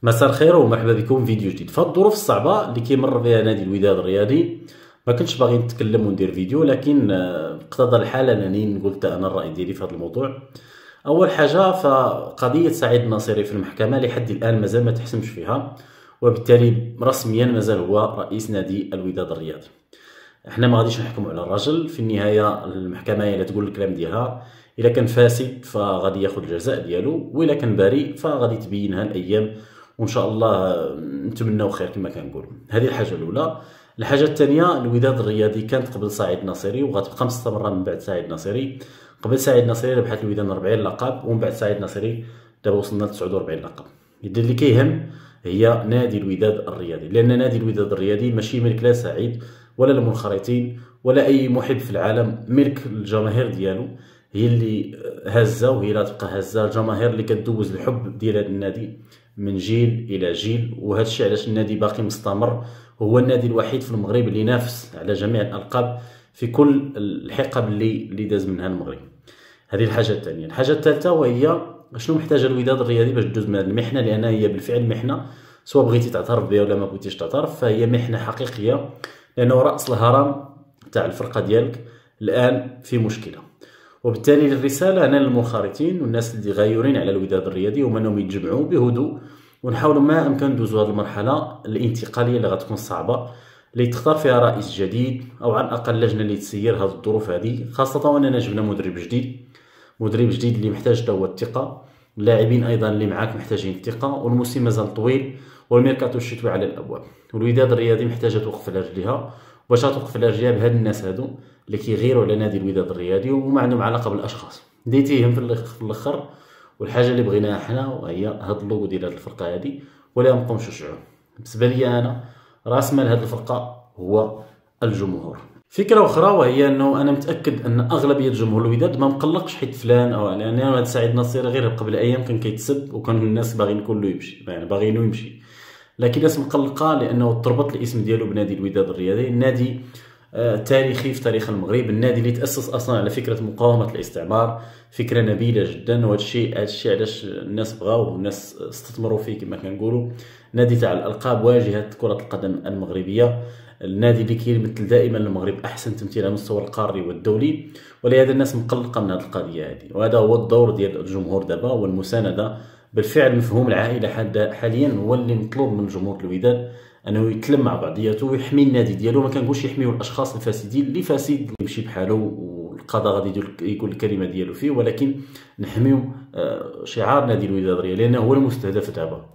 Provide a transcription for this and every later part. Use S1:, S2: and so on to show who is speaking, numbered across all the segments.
S1: مساء الخير ومرحبا بكم في فيديو جديد. في هذه الظروف الصعبه اللي كيمر بها نادي الوداد الرياضي ما كنتش باغي نتكلم وندير فيديو، لكن اقتضى الحال انني قلت انا الراي ديالي في هذا الموضوع. اول حاجه فقضيه سعيد الناصري في المحكمه لحد الان مازال ما تحسمش فيها، وبالتالي رسميا مازال هو رئيس نادي الوداد الرياضي. احنا ما غاديش نحكموا على الرجل، في النهايه المحكمه هي اللي تقول الكلام ديالها. الا كان فاسد فغادي ياخذ الجزاء ديالو، والا كان بريء فغادي تبينها الايام، وان شاء الله نتمناو خير كما كنقولوا. هذه الحاجه الاولى. الحاجه الثانيه، الوداد الرياضي كانت قبل سعيد الناصري وغتبقى مستمره من بعد سعيد الناصري. قبل سعيد الناصري ربحت الوداد 40 لقب، ومن بعد سعيد الناصري دابا وصلنا ل 49 لقب. اللي كيهم هي نادي الوداد الرياضي، لان نادي الوداد الرياضي ماشي ملك لا سعيد ولا المنخرطين ولا اي محب في العالم، ملك الجماهير ديالو، هي اللي هازه وهي لا تبقى هازه. الجماهير اللي كدوز الحب ديال هذا النادي من جيل الى جيل، وهذا الشيء علاش النادي باقي مستمر. هو النادي الوحيد في المغرب اللي ينافس على جميع الالقاب في كل الحقب اللي داز منها المغرب. هذه الحاجه الثانيه. الحاجه الثالثه وهي شنو محتاج الوداد الرياضي باش تدوز من هذه المحنه، لانها هي بالفعل محنه، سواء بغيتي تعترف بها ولا ما بغيتيش تعترف، فهي محنه حقيقيه، لانه راس الهرم تاع الفرقه ديالك الان في مشكله. وبالتالي الرساله انا للمنخرطين والناس اللي غايورين على الوداد الرياضي هما انهم يتجمعوا بهدوء، ونحاولوا ما امكن ندوزوا هذه المرحله الانتقاليه اللي غتكون صعبه، اللي تختار فيها رئيس جديد او على الاقل لجنه اللي تسير هذه الظروف هذه، خاصه واننا جبنا مدرب جديد اللي محتاج هو الثقه. اللاعبين ايضا اللي معاك محتاجين الثقه، والموسم مازال طويل والميركاتو الشتوي على الابواب، والوداد الرياضي محتاجه توقف على رجليها. باش توقف على رجليها بهاد الناس هادو اللي كيغيروا على نادي الوداد الرياضي وما عندهم علاقه بالاشخاص اللي تيهم في الاخر. والحاجه اللي بغيناها حنا وهي هاد اللوغو ديال هاد الفرقه هادي، ولا نبقاوش نشجعوه. بالنسبه لي انا راس مال هاد الفرقه هو الجمهور. فكره اخرى وهي انه انا متاكد ان اغلبيه جمهور الوداد ما مقلقش حيت فلان او لان هذا سعيد الناصري غير قبل ايام كان كيتسب وكان الناس باغيين كله يمشي، يعني باغينو يمشي، لكن الناس مقلقه لانه تربط الاسم ديالو بنادي الوداد الرياضي، النادي تاريخي في تاريخ المغرب، النادي اللي تاسس اصلا على فكره مقاومه الاستعمار، فكره نبيله جدا. وهذا الشيء علاش الناس بغاوه والناس استثمروا فيه كما كنقولوا. نادي تاع الالقاب واجهه كره القدم المغربيه، النادي اللي كيمثل دائما المغرب احسن تمثيل على المستوى القاري والدولي، ولهذا الناس مقلقه من هذه القضيه هذه. وهذا هو الدور ديال الجمهور دابا والمسانده. بالفعل مفهوم العائله حاليا هو اللي مطلوب من جمهور الوداد، انه يتلم مع بعضياته ويحمي النادي ديالو. ما كنقولش يحميو الاشخاص الفاسدين، اللي فاسد يمشي بحاله والقضاء غادي يقول الكلمه ديالو فيه، ولكن نحميو شعار نادي الوداد الرياضي، لانه هو المستهدف دابا.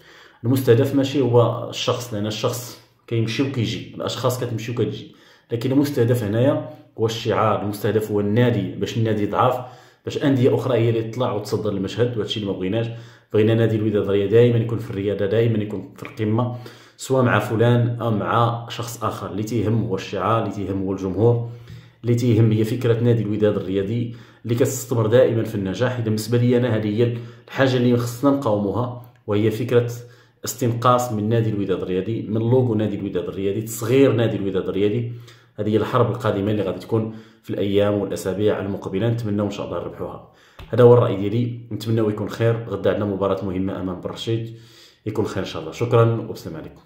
S1: المستهدف ماشي هو الشخص، لان الشخص كيمشي وكيجي، الاشخاص كتمشي وكتجي، لكن المستهدف هنايا هو الشعار. المستهدف هو النادي، باش النادي ضعف، باش انديه اخرى هي اللي تطلع وتصدر المشهد، وهذا الشيء اللي ما بغيناش. بغينا نادي الوداد الرياضي دائما يكون في الرياده، دائما يكون في القمه، سواء مع فلان او مع شخص اخر. اللي تيهم هو الشعار، اللي تيهم هو الجمهور، اللي تيهم هي فكره نادي الوداد الرياضي اللي كتستمر دائما في النجاح. اذا بالنسبه لي انا هذه هي الحاجه اللي خصنا نقاوموها، وهي فكره استنقاص من نادي الوداد الرياضي، من لوغو نادي الوداد الرياضي، تصغير نادي الوداد الرياضي. هذه هي الحرب القادمه اللي غادي تكون في الايام والاسابيع المقبله، نتمنى ان شاء الله نربحوها. هذا هو الراي ديالي، نتمنى يكون خير. غدا عندنا مباراه مهمه امام برشيد، يكون خير ان شاء الله. شكرا والسلام عليكم.